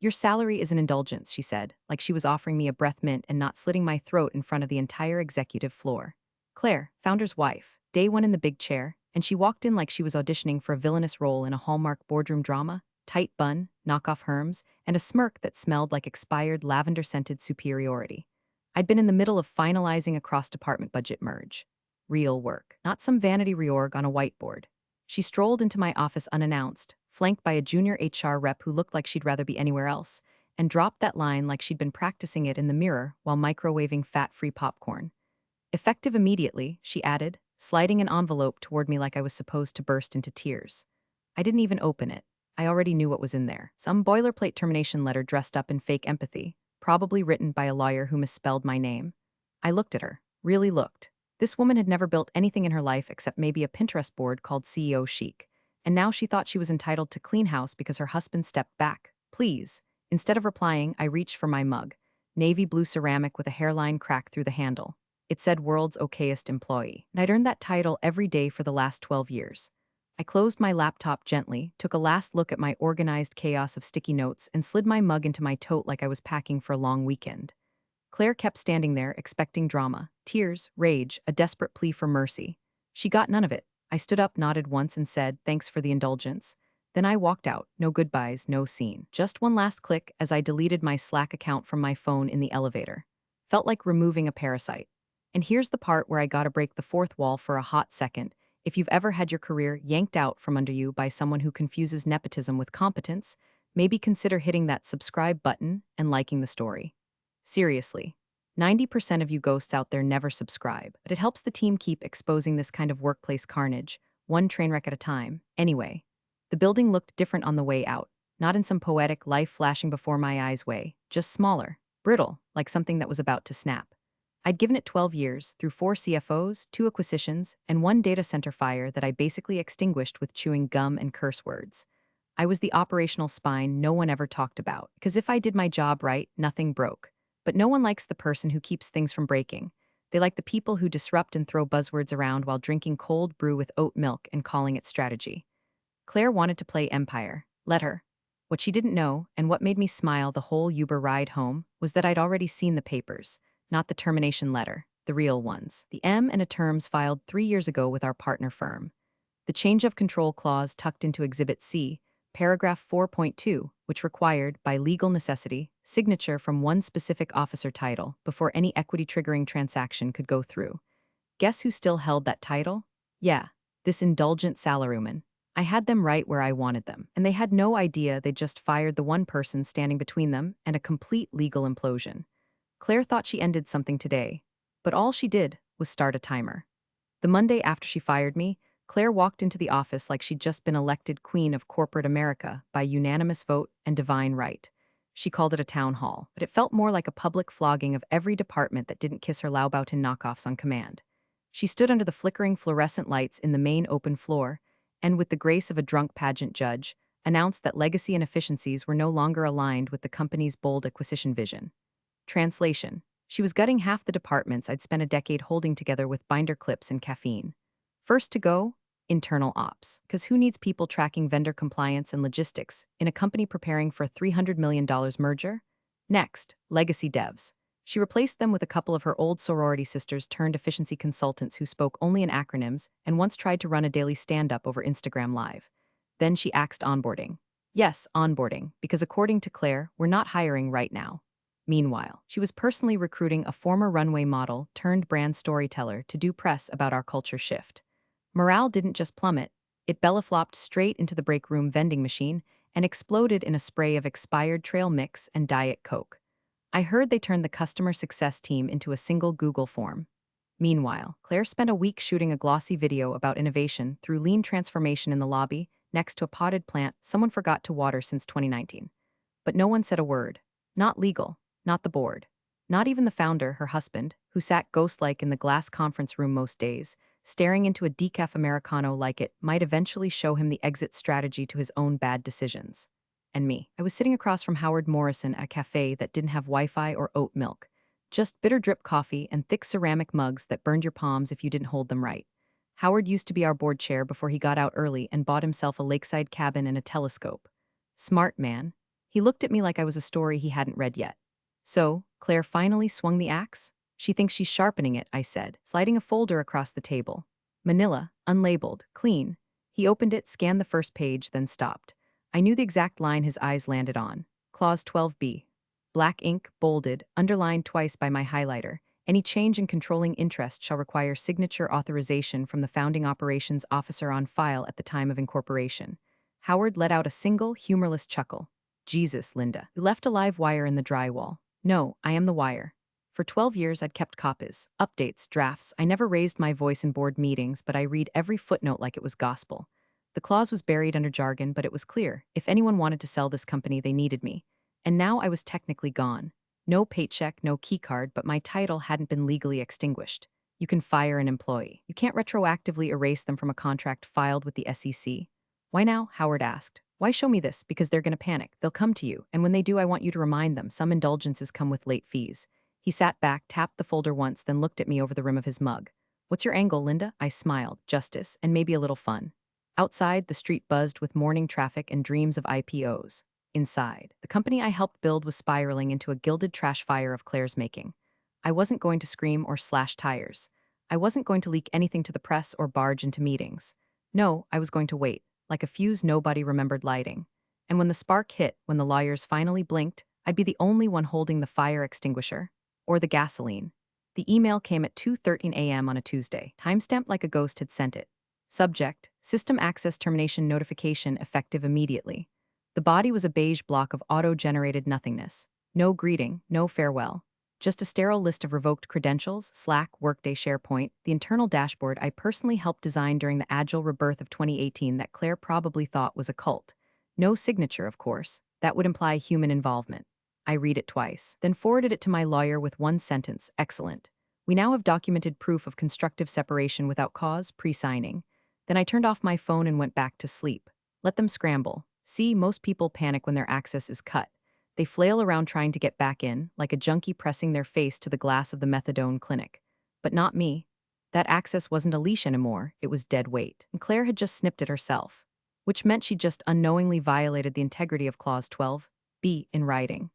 Your salary is an indulgence, she said, like she was offering me a breath mint and not slitting my throat in front of the entire executive floor. Claire, founder's wife, day one in the big chair, and she walked in like she was auditioning for a villainous role in a Hallmark boardroom drama, tight bun, knockoff Herms, and a smirk that smelled like expired lavender-scented superiority. I'd been in the middle of finalizing a cross-department budget merge. Real work, not some vanity reorg on a whiteboard. She strolled into my office unannounced, flanked by a junior HR rep who looked like she'd rather be anywhere else, and dropped that line like she'd been practicing it in the mirror while microwaving fat-free popcorn. Effective immediately, she added, sliding an envelope toward me like I was supposed to burst into tears. I didn't even open it. I already knew what was in there. Some boilerplate termination letter dressed up in fake empathy, probably written by a lawyer who misspelled my name. I looked at her, really looked. This woman had never built anything in her life except maybe a Pinterest board called CEO Chic. And now she thought she was entitled to clean house because her husband stepped back. Please. Instead of replying, I reached for my mug. Navy blue ceramic with a hairline crack through the handle. It said world's okayest employee, and I'd earned that title every day for the last 12 years. I closed my laptop gently, took a last look at my organized chaos of sticky notes, and slid my mug into my tote like I was packing for a long weekend. Claire kept standing there, expecting drama, tears, rage, a desperate plea for mercy. She got none of it. I stood up, nodded once, and said, "Thanks for the indulgence." Then I walked out, no goodbyes, no scene. Just one last click as I deleted my Slack account from my phone in the elevator. Felt like removing a parasite. And here's the part where I gotta break the fourth wall for a hot second. If you've ever had your career yanked out from under you by someone who confuses nepotism with competence, maybe consider hitting that subscribe button and liking the story. Seriously, 90% of you ghosts out there never subscribe, but it helps the team keep exposing this kind of workplace carnage, one train wreck at a time. Anyway, the building looked different on the way out, not in some poetic life flashing before my eyes way, just smaller, brittle, like something that was about to snap. I'd given it 12 years, through 4 CFOs, 2 acquisitions, and 1 data center fire that I basically extinguished with chewing gum and curse words. I was the operational spine no one ever talked about, because if I did my job right, nothing broke. But no one likes the person who keeps things from breaking. They like the people who disrupt and throw buzzwords around while drinking cold brew with oat milk and calling it strategy. Claire wanted to play Empire. Let her. What she didn't know, and what made me smile the whole Uber ride home, was that I'd already seen the papers, not the termination letter, the real ones. The M and a terms filed 3 years ago with our partner firm. The change of control clause tucked into Exhibit C, paragraph 4.2, which required, by legal necessity, signature from one specific officer title before any equity-triggering transaction could go through. Guess who still held that title? Yeah, this indulgent salaryman. I had them right where I wanted them, and they had no idea they'd just fired the one person standing between them and a complete legal implosion. Claire thought she ended something today, but all she did was start a timer. The Monday after she fired me, Claire walked into the office like she'd just been elected queen of corporate America by unanimous vote and divine right. She called it a town hall, but it felt more like a public flogging of every department that didn't kiss her Laubautin knockoffs on command. She stood under the flickering fluorescent lights in the main open floor, and with the grace of a drunk pageant judge, announced that legacy and efficiencies were no longer aligned with the company's bold acquisition vision. Translation: she was gutting half the departments I'd spent a decade holding together with binder clips and caffeine. First to go, internal ops, because who needs people tracking vendor compliance and logistics in a company preparing for a $300 million merger? Next, legacy devs. She replaced them with a couple of her old sorority sisters turned efficiency consultants who spoke only in acronyms and once tried to run a daily stand-up over Instagram Live. Then she axed onboarding. Yes, onboarding, because according to Claire, we're not hiring right now. Meanwhile, she was personally recruiting a former runway model turned brand storyteller to do press about our culture shift. Morale didn't just plummet, it bellaflopped straight into the break room vending machine and exploded in a spray of expired trail mix and Diet Coke. I heard they turned the customer success team into a single Google form. Meanwhile, Claire spent a week shooting a glossy video about innovation through lean transformation in the lobby next to a potted plant someone forgot to water since 2019. But no one said a word. Not legal, not the board. Not even the founder, her husband, who sat ghost-like in the glass conference room most days, staring into a decaf Americano like it might eventually show him the exit strategy to his own bad decisions. And me. I was sitting across from Howard Morrison at a cafe that didn't have Wi-Fi or oat milk. Just bitter drip coffee and thick ceramic mugs that burned your palms if you didn't hold them right. Howard used to be our board chair before he got out early and bought himself a lakeside cabin and a telescope. Smart man. He looked at me like I was a story he hadn't read yet. So, Claire finally swung the axe? She thinks she's sharpening it, I said, sliding a folder across the table. Manila, unlabeled, clean. He opened it, scanned the first page, then stopped. I knew the exact line his eyes landed on. Clause 12b. Black ink, bolded, underlined twice by my highlighter. Any change in controlling interest shall require signature authorization from the founding operations officer on file at the time of incorporation. Howard let out a single, humorless chuckle. Jesus, Linda. You left a live wire in the drywall. No, I am the wire. For 12 years, I'd kept copies, updates, drafts. I never raised my voice in board meetings, but I read every footnote like it was gospel. The clause was buried under jargon, but it was clear. If anyone wanted to sell this company, they needed me. And now I was technically gone. No paycheck, no keycard, but my title hadn't been legally extinguished. You can fire an employee. You can't retroactively erase them from a contract filed with the SEC. Why now? Howard asked. Why show me this? Because they're going to panic. They'll come to you, and when they do, I want you to remind them some indulgences come with late fees. He sat back, tapped the folder once, then looked at me over the rim of his mug. What's your angle, Linda? I smiled. Justice, and maybe a little fun. Outside, the street buzzed with morning traffic and dreams of IPOs. Inside, the company I helped build was spiraling into a gilded trash fire of Claire's making. I wasn't going to scream or slash tires. I wasn't going to leak anything to the press or barge into meetings. No, I was going to wait, like a fuse nobody remembered lighting. And when the spark hit, when the lawyers finally blinked, I'd be the only one holding the fire extinguisher. Or the gasoline. The email came at 2:13 a.m. on a Tuesday, timestamped like a ghost had sent it. Subject, System Access Termination Notification effective immediately. The body was a beige block of auto-generated nothingness. No greeting, no farewell. Just a sterile list of revoked credentials, Slack, Workday, SharePoint, the internal dashboard I personally helped design during the agile rebirth of 2018 that Claire probably thought was a cult. No signature, of course. That would imply human involvement. I read it twice, then forwarded it to my lawyer with one sentence, excellent. We now have documented proof of constructive separation without cause, pre-signing. Then I turned off my phone and went back to sleep. Let them scramble. See, most people panic when their access is cut. They flail around trying to get back in, like a junkie pressing their face to the glass of the methadone clinic. But not me. That access wasn't a leash anymore, it was dead weight. And Claire had just snipped it herself. Which meant she just unknowingly violated the integrity of Clause 12b in writing.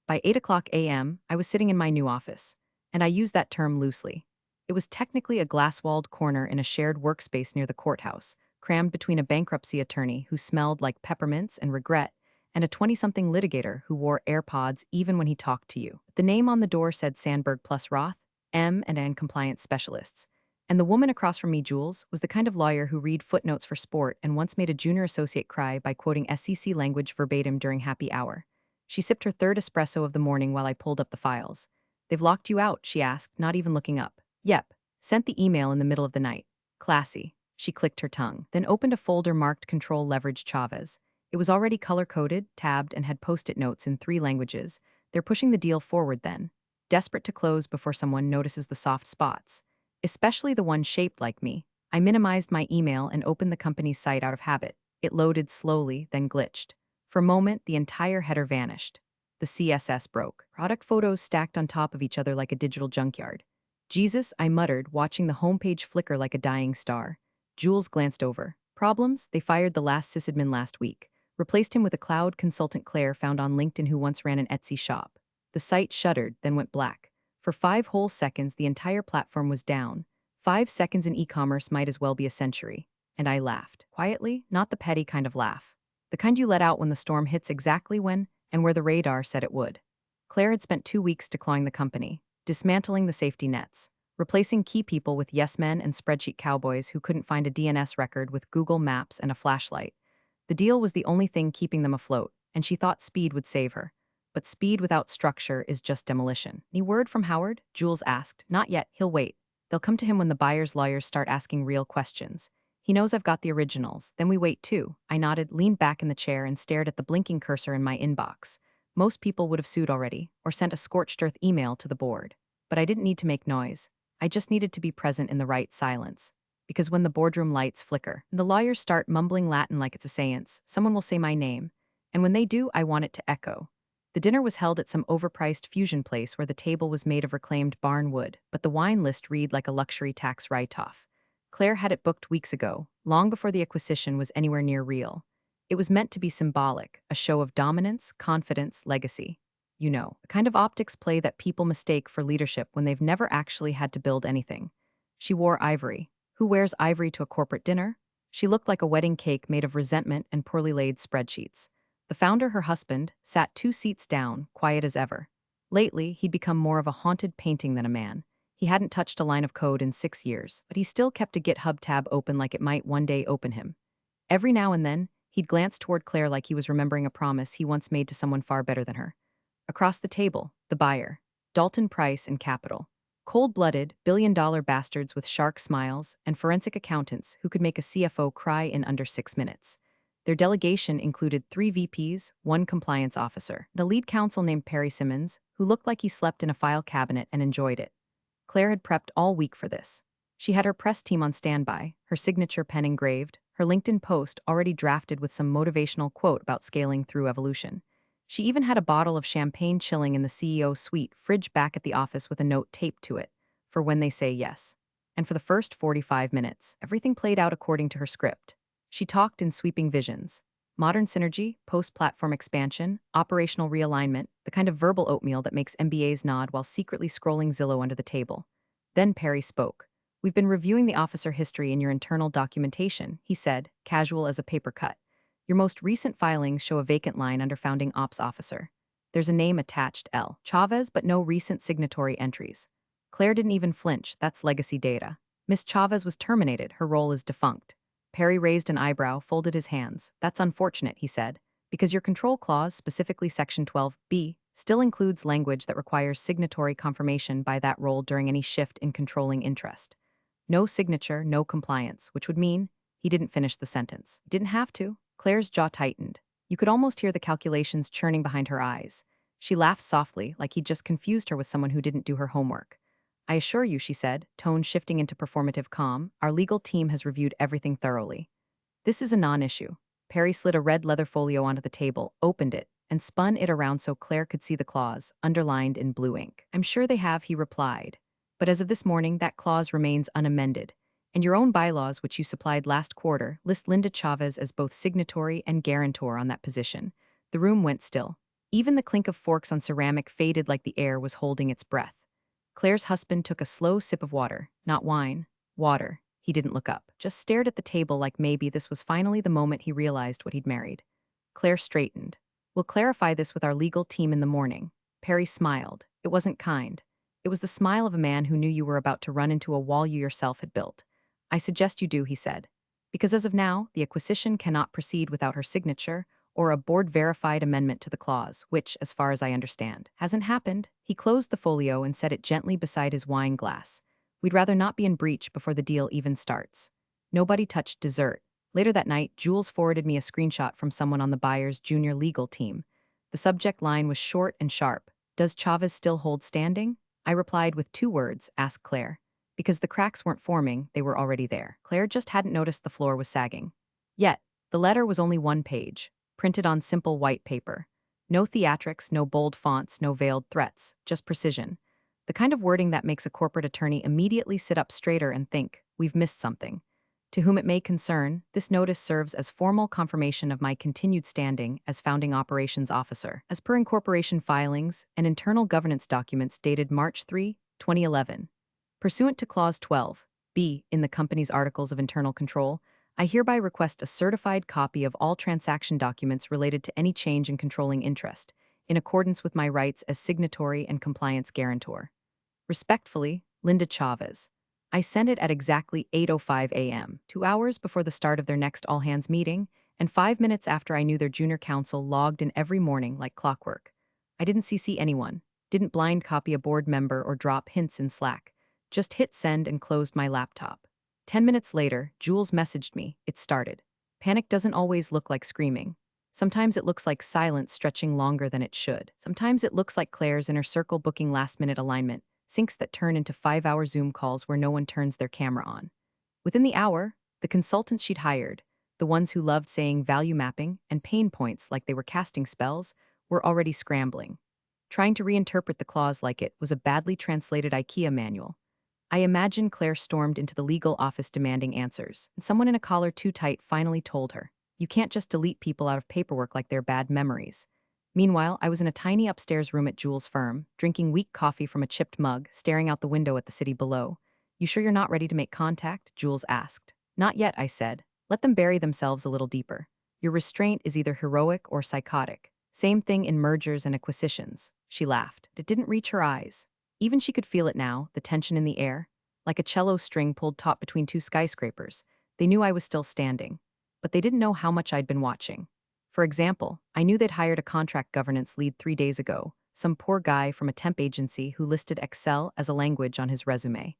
By 8 a.m., I was sitting in my new office, and I use that term loosely. It was technically a glass-walled corner in a shared workspace near the courthouse, crammed between a bankruptcy attorney who smelled like peppermints and regret, and a 20-something litigator who wore AirPods even when he talked to you. The name on the door said Sandberg plus Roth, M&N compliance specialists. And the woman across from me, Jules, was the kind of lawyer who read footnotes for sport and once made a junior associate cry by quoting SEC language verbatim during happy hour. She sipped her third espresso of the morning while I pulled up the files. They've locked you out, she asked, not even looking up. Yep. Sent the email in the middle of the night. Classy. She clicked her tongue, then opened a folder marked Control Leverage Chavez. It was already color-coded, tabbed, and had post-it notes in 3 languages. They're pushing the deal forward then. Desperate to close before someone notices the soft spots. Especially the one shaped like me. I minimized my email and opened the company's site out of habit. It loaded slowly, then glitched. For a moment, the entire header vanished. The CSS broke. Product photos stacked on top of each other like a digital junkyard. Jesus, I muttered, watching the homepage flicker like a dying star. Jules glanced over. Problems? They fired the last sysadmin last week. Replaced him with a cloud consultant Claire found on LinkedIn who once ran an Etsy shop. The site shuddered, then went black. For 5 whole seconds, the entire platform was down. 5 seconds in e-commerce might as well be a century. And I laughed. Quietly, not the petty kind of laugh. The kind you let out when the storm hits exactly when and where the radar said it would. Claire had spent 2 weeks declawing the company, dismantling the safety nets, replacing key people with yes men and spreadsheet cowboys who couldn't find a DNS record with Google Maps and a flashlight. The deal was the only thing keeping them afloat, and she thought speed would save her. But speed without structure is just demolition. Any word from Howard? Jules asked. Not yet, he'll wait. They'll come to him when the buyer's lawyers start asking real questions. He knows I've got the originals. Then we wait too. I nodded, leaned back in the chair, and stared at the blinking cursor in my inbox. Most people would have sued already, or sent a scorched earth email to the board. But I didn't need to make noise. I just needed to be present in the right silence. Because when the boardroom lights flicker, and the lawyers start mumbling Latin like it's a seance, someone will say my name. And when they do, I want it to echo. The dinner was held at some overpriced fusion place where the table was made of reclaimed barn wood, but the wine list read like a luxury tax write-off. Claire had it booked weeks ago, long before the acquisition was anywhere near real. It was meant to be symbolic, a show of dominance, confidence, legacy. You know, the kind of optics play that people mistake for leadership when they've never actually had to build anything. She wore ivory. Who wears ivory to a corporate dinner? She looked like a wedding cake made of resentment and poorly laid spreadsheets. The founder, her husband, sat 2 seats down, quiet as ever. Lately, he'd become more of a haunted painting than a man. He hadn't touched a line of code in 6 years, but he still kept a GitHub tab open like it might one day open him. Every now and then, he'd glance toward Claire like he was remembering a promise he once made to someone far better than her. Across the table, the buyer, Dalton Price and Capital. Cold-blooded, billion-dollar bastards with shark smiles and forensic accountants who could make a CFO cry in under 6 minutes. Their delegation included 3 VPs, 1 compliance officer, and a lead counsel named Perry Simmons, who looked like he slept in a file cabinet and enjoyed it. Claire had prepped all week for this. She had her press team on standby, her signature pen engraved, her LinkedIn post already drafted with some motivational quote about scaling through evolution. She even had a bottle of champagne chilling in the CEO suite fridge back at the office with a note taped to it, for when they say yes. And for the first 45 minutes, everything played out according to her script. She talked in sweeping visions. Modern synergy, post-platform expansion, operational realignment, the kind of verbal oatmeal that makes MBAs nod while secretly scrolling Zillow under the table. Then Perry spoke. "We've been reviewing the officer history in your internal documentation," he said, casual as a paper cut. "Your most recent filings show a vacant line under founding ops officer. There's a name attached, L. Chavez, but no recent signatory entries." Claire didn't even flinch. That's legacy data. Miss Chavez was terminated. Her role is defunct. Perry raised an eyebrow, folded his hands. "That's unfortunate," he said, "because your control clause, specifically Section 12B, still includes language that requires signatory confirmation by that role during any shift in controlling interest. No signature, no compliance, which would mean," he didn't finish the sentence. "Didn't have to." Claire's jaw tightened. You could almost hear the calculations churning behind her eyes. She laughed softly, like he'd just confused her with someone who didn't do her homework. "I assure you," she said, tone shifting into performative calm, "our legal team has reviewed everything thoroughly. This is a non-issue." Perry slid a red leather folio onto the table, opened it, and spun it around so Claire could see the clause, underlined in blue ink. "I'm sure they have," he replied. "But as of this morning, that clause remains unamended. And your own bylaws, which you supplied last quarter, list Linda Chavez as both signatory and guarantor on that position." The room went still. Even the clink of forks on ceramic faded like the air was holding its breath. Claire's husband took a slow sip of water, not wine, water. He didn't look up, just stared at the table like maybe this was finally the moment he realized what he'd married. Claire straightened. "We'll clarify this with our legal team in the morning." Perry smiled. It wasn't kind. It was the smile of a man who knew you were about to run into a wall you yourself had built. "I suggest you do," he said. "Because as of now, the acquisition cannot proceed without her signature or a board-verified amendment to the clause, which, as far as I understand, hasn't happened." He closed the folio and set it gently beside his wine glass. "We'd rather not be in breach before the deal even starts." Nobody touched dessert. Later that night, Jules forwarded me a screenshot from someone on the buyer's junior legal team. The subject line was short and sharp. "Does Chavez still hold standing?" I replied with 2 words, "Ask Claire." Because the cracks weren't forming, they were already there. Claire just hadn't noticed the floor was sagging. Yet, the letter was only 1 page, printed on simple white paper. No theatrics, no bold fonts, no veiled threats, just precision. The kind of wording that makes a corporate attorney immediately sit up straighter and think, "We've missed something." To whom it may concern, this notice serves as formal confirmation of my continued standing as founding operations officer, as per incorporation filings and internal governance documents dated March 3, 2011. Pursuant to Clause 12(b) in the company's Articles of Internal Control, I hereby request a certified copy of all transaction documents related to any change in controlling interest, in accordance with my rights as signatory and compliance guarantor. Respectfully, Linda Chavez. I sent it at exactly 8:05 a.m., 2 hours before the start of their next all-hands meeting, and 5 minutes after I knew their junior counsel logged in every morning like clockwork. I didn't CC anyone, didn't blind copy a board member or drop hints in Slack, just hit send and closed my laptop. 10 minutes later, Jules messaged me. It started. Panic doesn't always look like screaming. Sometimes it looks like silence stretching longer than it should. Sometimes it looks like Claire's inner circle booking last-minute alignment, syncs that turn into 5-hour Zoom calls where no one turns their camera on. Within the hour, the consultants she'd hired, the ones who loved saying value mapping and pain points like they were casting spells, were already scrambling. Trying to reinterpret the clause like it was a badly translated IKEA manual. I imagine Claire stormed into the legal office demanding answers, and someone in a collar too tight finally told her, You can't just delete people out of paperwork like they're bad memories. Meanwhile, I was in a tiny upstairs room at Jules' firm, drinking weak coffee from a chipped mug, staring out the window at the city below. You sure you're not ready to make contact? Jules asked. Not yet, I said. Let them bury themselves a little deeper. Your restraint is either heroic or psychotic. Same thing in mergers and acquisitions. She laughed. It didn't reach her eyes. Even she could feel it now, the tension in the air. Like a cello string pulled taut between two skyscrapers. They knew I was still standing. But they didn't know how much I'd been watching. For example, I knew they'd hired a contract governance lead 3 days ago, some poor guy from a temp agency who listed Excel as a language on his resume.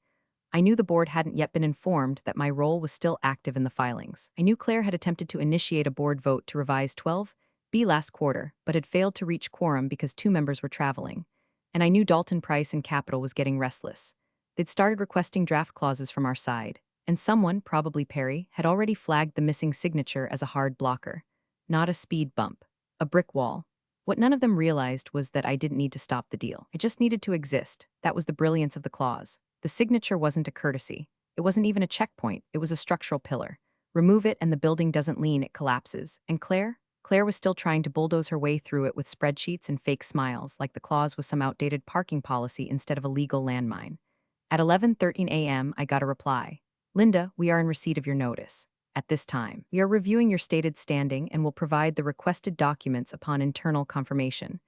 I knew the board hadn't yet been informed that my role was still active in the filings. I knew Claire had attempted to initiate a board vote to revise 12B last quarter, but had failed to reach quorum because 2 members were traveling. And I knew Dalton Price and Capital was getting restless. They'd started requesting draft clauses from our side, and someone, probably Perry, had already flagged the missing signature as a hard blocker. Not a speed bump. A brick wall. What none of them realized was that I didn't need to stop the deal. I just needed to exist. That was the brilliance of the clause. The signature wasn't a courtesy. It wasn't even a checkpoint. It was a structural pillar. Remove it and the building doesn't lean, it collapses. And Claire? Claire was still trying to bulldoze her way through it with spreadsheets and fake smiles, like the clause was some outdated parking policy instead of a legal landmine. At 11:13 a.m., I got a reply. Linda, we are in receipt of your notice. At this time, we are reviewing your stated standing and will provide the requested documents upon internal confirmation.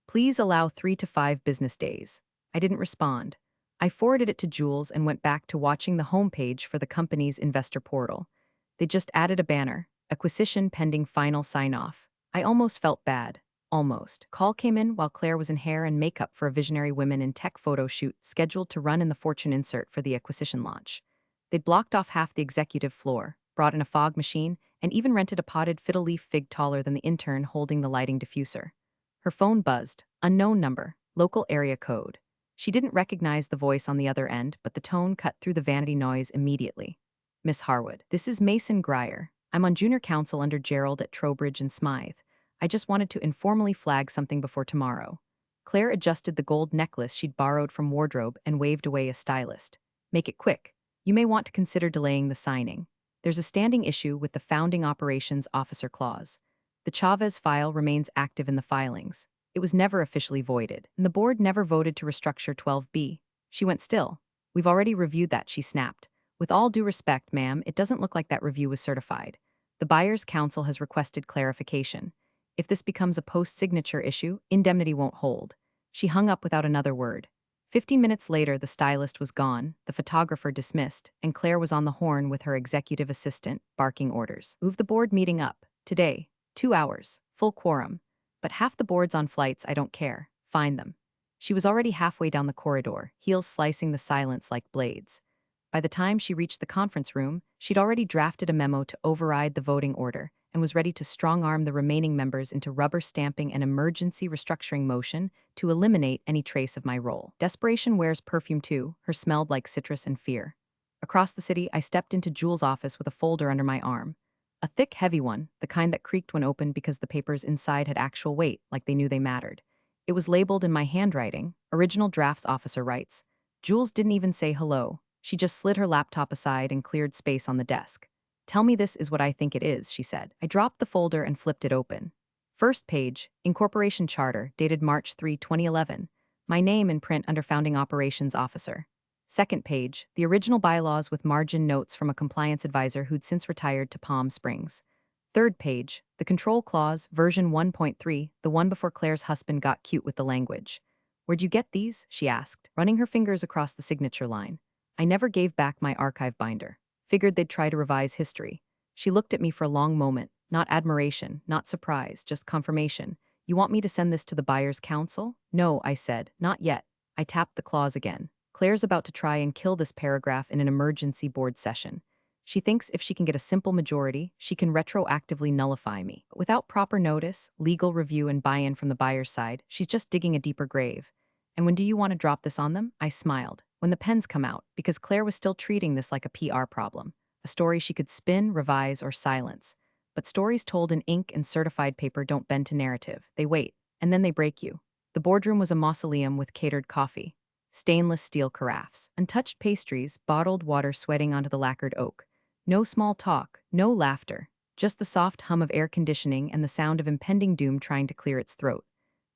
Please allow 3 to 5 business days. I didn't respond. I forwarded it to Jules and went back to watching the homepage for the company's investor portal. They just added a banner, acquisition pending final sign-off. I almost felt bad. Almost. Call came in while Claire was in hair and makeup for a visionary women in tech photo shoot scheduled to run in the Fortune insert for the acquisition launch. They'd blocked off half the executive floor, brought in a fog machine, and even rented a potted fiddle leaf fig taller than the intern holding the lighting diffuser. Her phone buzzed. Unknown number. Local area code. She didn't recognize the voice on the other end, but the tone cut through the vanity noise immediately. Miss Harwood, this is Mason Grier. I'm on junior counsel under Gerald at Trowbridge and Smythe. I just wanted to informally flag something before tomorrow. Claire adjusted the gold necklace she'd borrowed from wardrobe and waved away a stylist. Make it quick. You may want to consider delaying the signing. There's a standing issue with the Founding Operations Officer Clause. The Chavez file remains active in the filings. It was never officially voided, and the board never voted to restructure 12B. She went still. We've already reviewed that, she snapped. With all due respect, ma'am, it doesn't look like that review was certified. The buyer's counsel has requested clarification. If this becomes a post-signature issue, indemnity won't hold. She hung up without another word. 15 minutes later, the stylist was gone, the photographer dismissed, and Claire was on the horn with her executive assistant, barking orders. Move the board meeting up. Today. 2 hours. Full quorum. But half the boards on flights, I don't care. Find them. She was already halfway down the corridor, heels slicing the silence like blades. By the time she reached the conference room, she'd already drafted a memo to override the voting order and was ready to strong-arm the remaining members into rubber stamping an emergency restructuring motion to eliminate any trace of my role. Desperation wears perfume too, her smelled like citrus and fear. Across the city, I stepped into Jules' office with a folder under my arm. A thick, heavy one, the kind that creaked when opened because the papers inside had actual weight, like they knew they mattered. It was labeled in my handwriting, Original Drafts Officer Writes. Jules didn't even say hello. She just slid her laptop aside and cleared space on the desk. Tell me this is what I think it is, she said. I dropped the folder and flipped it open. First page, Incorporation Charter, dated March 3, 2011. My name in print under Founding Operations Officer. Second page, the original bylaws with margin notes from a compliance advisor who'd since retired to Palm Springs. Third page, the control clause, version 1.3, the one before Claire's husband got cute with the language. Where'd you get these? She asked, running her fingers across the signature line. I never gave back my archive binder. Figured they'd try to revise history. She looked at me for a long moment, not admiration, not surprise, just confirmation. You want me to send this to the buyer's counsel? No, I said, not yet. I tapped the clause again. Claire's about to try and kill this paragraph in an emergency board session. She thinks if she can get a simple majority, she can retroactively nullify me. But without proper notice, legal review, and buy-in from the buyer's side, she's just digging a deeper grave. And when do you want to drop this on them? I smiled. When the pens come out, because Claire was still treating this like a PR problem. A story she could spin, revise, or silence. But stories told in ink and certified paper don't bend to narrative. They wait, and then they break you. The boardroom was a mausoleum with catered coffee. Stainless steel carafes, untouched pastries, bottled water sweating onto the lacquered oak. No small talk, no laughter. just the soft hum of air conditioning and the sound of impending doom trying to clear its throat.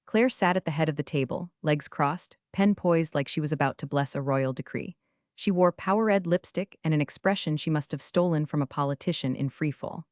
Claire sat at the head of the table, legs crossed, pen poised like she was about to bless a royal decree. She wore power red lipstick and an expression she must have stolen from a politician in freefall.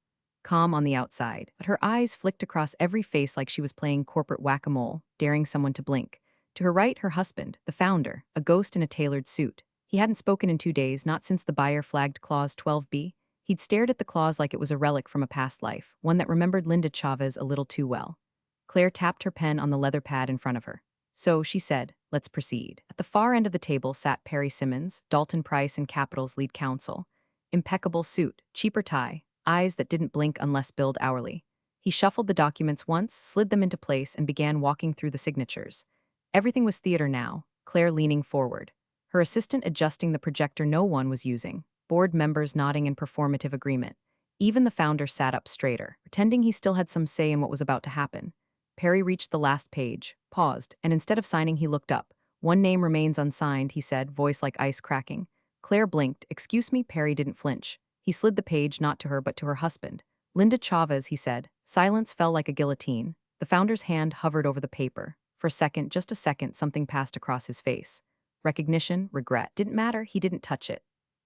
Calm on the outside, but her eyes flicked across every face like she was playing corporate whack-a-mole, daring someone to blink. To her right, her husband, the founder, a ghost in a tailored suit. He hadn't spoken in 2 days, not since the buyer flagged Clause 12B. He'd stared at the clause like it was a relic from a past life, one that remembered Linda Chavez a little too well. Claire tapped her pen on the leather pad in front of her. So, she said, let's proceed. At the far end of the table sat Perry Simmons, Dalton Price and Capital's lead counsel. Impeccable suit, cheaper tie, eyes that didn't blink unless billed hourly. He shuffled the documents once, slid them into place, and began walking through the signatures. Everything was theater now, Claire leaning forward. Her assistant adjusting the projector no one was using, board members nodding in performative agreement. Even the founder sat up straighter, pretending he still had some say in what was about to happen. Perry reached the last page, paused, and instead of signing he looked up. One name remains unsigned, he said, voice like ice cracking. Claire blinked. Excuse me, Perry didn't flinch. He slid the page not to her but to her husband. Linda Chavez, he said. Silence fell like a guillotine. The founder's hand hovered over the paper. For a second, just a second, something passed across his face. Recognition, regret. Didn't matter, he didn't touch it.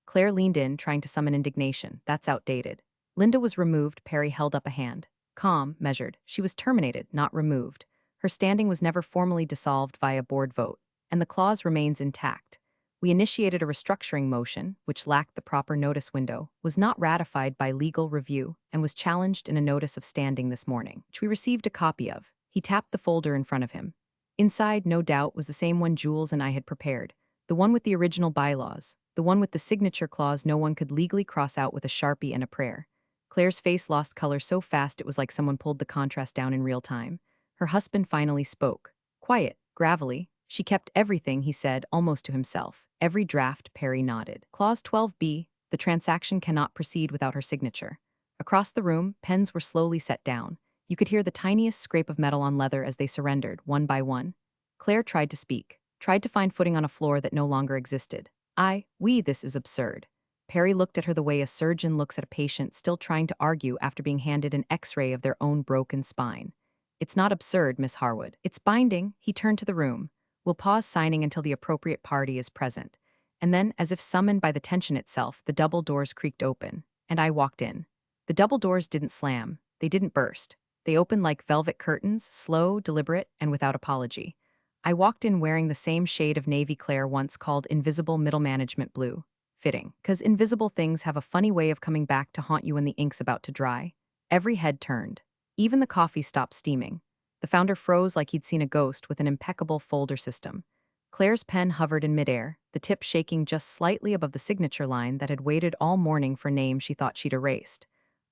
Claire leaned in, trying to summon indignation. That's outdated. Linda was removed, Perry held up a hand. Calm, measured. She was terminated, not removed. Her standing was never formally dissolved via board vote, and the clause remains intact. We initiated a restructuring motion, which lacked the proper notice window, was not ratified by legal review, and was challenged in a notice of standing this morning, which we received a copy of. He tapped the folder in front of him. Inside, no doubt, was the same one Jules and I had prepared, the one with the original bylaws, the one with the signature clause no one could legally cross out with a Sharpie and a prayer. Claire's face lost color so fast it was like someone pulled the contrast down in real time. Her husband finally spoke. Quiet, gravelly. She kept everything, he said, almost to himself. Every draft, Perry nodded. Clause 12B, the transaction cannot proceed without her signature. Across the room, pens were slowly set down. You could hear the tiniest scrape of metal on leather as they surrendered, one by one. Claire tried to speak, tried to find footing on a floor that no longer existed. This is absurd. Perry looked at her the way a surgeon looks at a patient still trying to argue after being handed an x-ray of their own broken spine. It's not absurd, Miss Harwood. It's binding. He turned to the room. We'll pause signing until the appropriate party is present. And then, as if summoned by the tension itself, the double doors creaked open, and I walked in. The double doors didn't slam. They didn't burst. They opened like velvet curtains, slow, deliberate, and without apology. I walked in wearing the same shade of navy Claire once called invisible middle management blue. Fitting, 'cause invisible things have a funny way of coming back to haunt you when the ink's about to dry. Every head turned. Even the coffee stopped steaming. The founder froze like he'd seen a ghost with an impeccable folder system. Claire's pen hovered in midair, the tip shaking just slightly above the signature line that had waited all morning for names she thought she'd erased.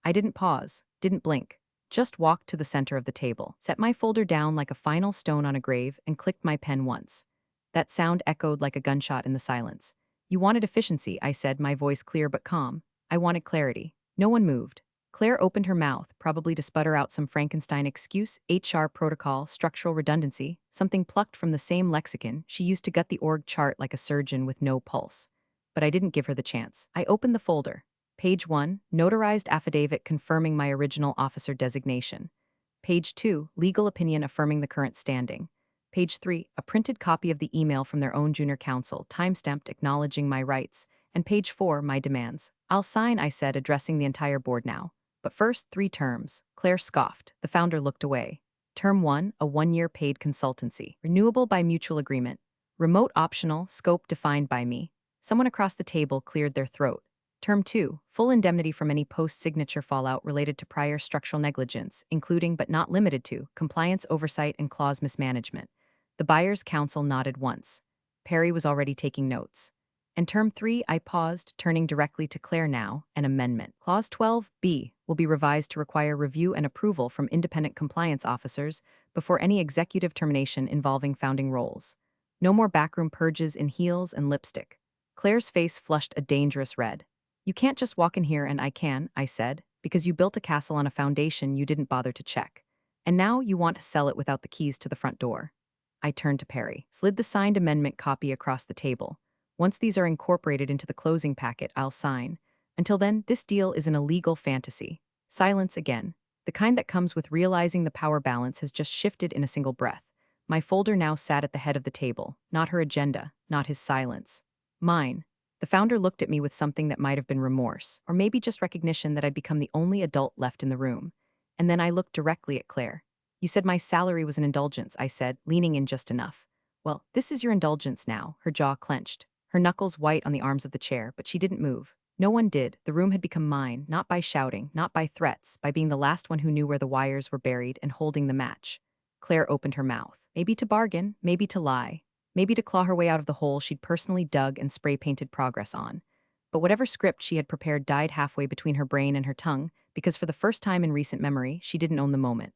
I didn't pause, didn't blink, just walked to the center of the table, set my folder down like a final stone on a grave, and clicked my pen once. That sound echoed like a gunshot in the silence. You wanted efficiency, I said, my voice clear but calm. I wanted clarity. No one moved. Claire opened her mouth, probably to sputter out some Frankenstein excuse, HR protocol, structural redundancy, something plucked from the same lexicon she used to gut the org chart like a surgeon with no pulse. But I didn't give her the chance. I opened the folder. Page 1, notarized affidavit confirming my original officer designation. Page 2, legal opinion affirming the current standing. Page 3, a printed copy of the email from their own junior counsel, timestamped acknowledging my rights. And page 4, my demands. I'll sign, I said, addressing the entire board now. But first, 3 terms. Claire scoffed. The founder looked away. Term 1, a 1-year paid consultancy. Renewable by mutual agreement. Remote optional, scope defined by me. Someone across the table cleared their throat. Term 2, full indemnity from any post-signature fallout related to prior structural negligence, including but not limited to compliance oversight and clause mismanagement. The buyer's counsel nodded once. Perry was already taking notes. And term 3, I paused, turning directly to Claire now, an amendment. Clause 12B will be revised to require review and approval from independent compliance officers before any executive termination involving founding roles. No more backroom purges in heels and lipstick. Claire's face flushed a dangerous red. You can't just walk in here and I can, I said, because you built a castle on a foundation you didn't bother to check. And now you want to sell it without the keys to the front door. I turned to Perry, slid the signed amendment copy across the table. Once these are incorporated into the closing packet, I'll sign. Until then, this deal is an illegal fantasy. Silence again. The kind that comes with realizing the power balance has just shifted in a single breath. My folder now sat at the head of the table, not her agenda, not his silence. Mine. The founder looked at me with something that might have been remorse, or maybe just recognition that I'd become the only adult left in the room. And then I looked directly at Claire. You said my salary was an indulgence, I said, leaning in just enough. Well, this is your indulgence now, her jaw clenched, her knuckles white on the arms of the chair, but she didn't move. No one did. The room had become mine, not by shouting, not by threats, by being the last one who knew where the wires were buried and holding the match. Claire opened her mouth. Maybe to bargain, maybe to lie. Maybe to claw her way out of the hole she'd personally dug and spray-painted progress on. But whatever script she had prepared died halfway between her brain and her tongue, because for the first time in recent memory, she didn't own the moment.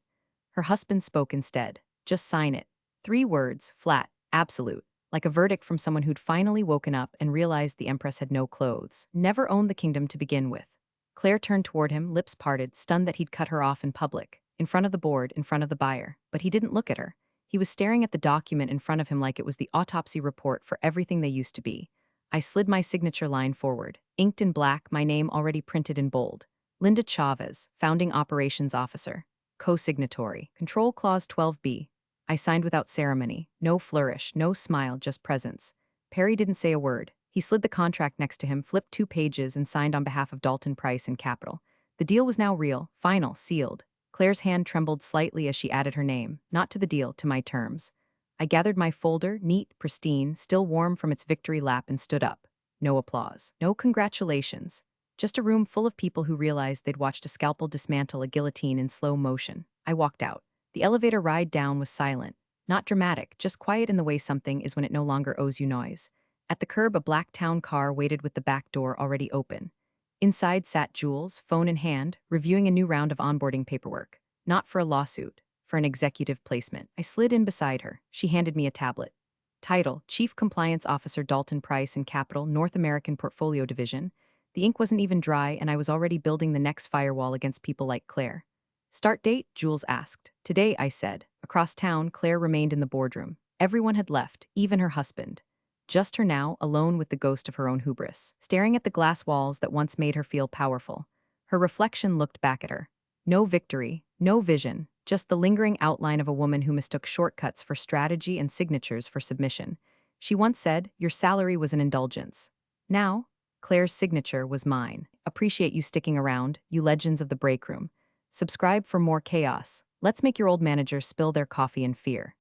Her husband spoke instead. Just sign it. 3 words, flat, absolute, like a verdict from someone who'd finally woken up and realized the Empress had no clothes, never owned the kingdom to begin with. Claire turned toward him, lips parted, stunned that he'd cut her off in public, in front of the board, in front of the buyer. But he didn't look at her. He was staring at the document in front of him like it was the autopsy report for everything they used to be. I slid my signature line forward, inked in black, my name already printed in bold. Linda Chavez, Founding Operations Officer. Co-signatory. Control Clause 12B. I signed without ceremony. No flourish, no smile, just presence. Perry didn't say a word. He slid the contract next to him, flipped 2 pages, and signed on behalf of Dalton Price and Capital. The deal was now real, final, sealed. Claire's hand trembled slightly as she added her name, not to the deal, to my terms. I gathered my folder, neat, pristine, still warm from its victory lap, and stood up. No applause. No congratulations. Just a room full of people who realized they'd watched a scalpel dismantle a guillotine in slow motion. I walked out. The elevator ride down was silent. Not dramatic, just quiet in the way something is when it no longer owes you noise. At the curb, a black town car waited with the back door already open. Inside sat Jules, phone in hand, reviewing a new round of onboarding paperwork. Not for a lawsuit, for an executive placement. I slid in beside her. She handed me a tablet. Title: Chief Compliance Officer Dalton Price and Capital North American Portfolio Division. The ink wasn't even dry, and I was already building the next firewall against people like Claire. Start date? Jules asked. Today, I said. Across town, Claire remained in the boardroom. Everyone had left, even her husband. Just her now, alone with the ghost of her own hubris, staring at the glass walls that once made her feel powerful. Her reflection looked back at her. No victory, no vision, just the lingering outline of a woman who mistook shortcuts for strategy and signatures for submission. She once said, "Your salary was an indulgence." Now, Claire's signature was mine. Appreciate you sticking around, you legends of the break room. Subscribe for more chaos. Let's make your old managers spill their coffee in fear.